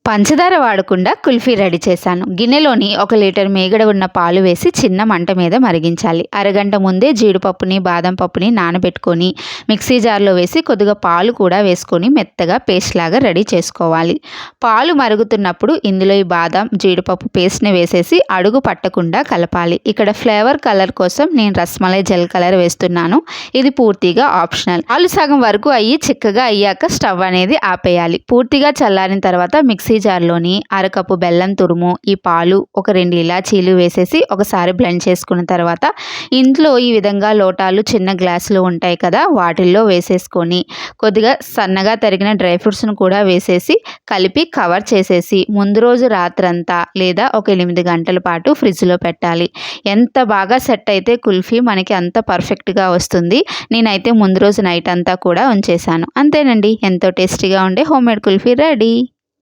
పంచదార వాడకుండా కుల్ఫీ రెడీ చేశాను. గిన్నెలోని 1 లీటర్ మీగడ ఉన్న పాలు వేసి చిన్న మంట మీద మరిగించాలి. అరగంట ముందే జీడిపప్పుని, బాదం పప్పుని నానబెట్టుకొని మిక్సీ జార్లో వేసి కొద్దిగా పాలు కూడా వేసుకొని మెత్తగా పేస్ట్ లాగా రెడీ చేసుకోవాలి. పాలు మరుగుతున్నప్పుడు ఇందులో ఈ బాదం, జీడిపప్పు పేస్ట్ని వేసేసి అడుగు పట్టకుండా కలపాలి. ఇక్కడ ఫ్లేవర్ కలర్ కోసం నేను రస్మలై జెల్ కలర్ వేస్తున్నాను. ఇది పూర్తిగా ఆప్షనల్. పాలు సగం వరకు చిక్కగా అయ్యాక స్టవ్ అనేది ఆపేయాలి. పూర్తిగా చల్లారిన తర్వాత మిక్సీ జార్లోని అరకప్పు బెల్లం తురుము, ఈ పాలు, ఒక 2 ఇలాచీలు వేసేసి ఒకసారి బ్లెండ్ చేసుకున్న తర్వాత ఇంట్లో ఈ విధంగా లోటాలు చిన్న గ్లాసులు ఉంటాయి కదా, వాటిల్లో వేసేసుకొని కొద్దిగా సన్నగా తరిగిన డ్రై ఫ్రూట్స్ను కూడా వేసేసి కలిపి కవర్ చేసేసి ముందు రోజు రాత్రంతా లేదా ఒక 8 గంటల పాటు ఫ్రిడ్జ్లో పెట్టాలి. ఎంత బాగా సెట్ అయితే కుల్ఫీ మనకి అంత పర్ఫెక్ట్గా వస్తుంది. నేనైతే ముందు రోజు నైట్ అంతా కూడా ఉంచేసాను. అంతేనండి, ఎంతో టేస్టీగా ఉండే హోమ్మేడ్ కుల్ఫీ రెడీ.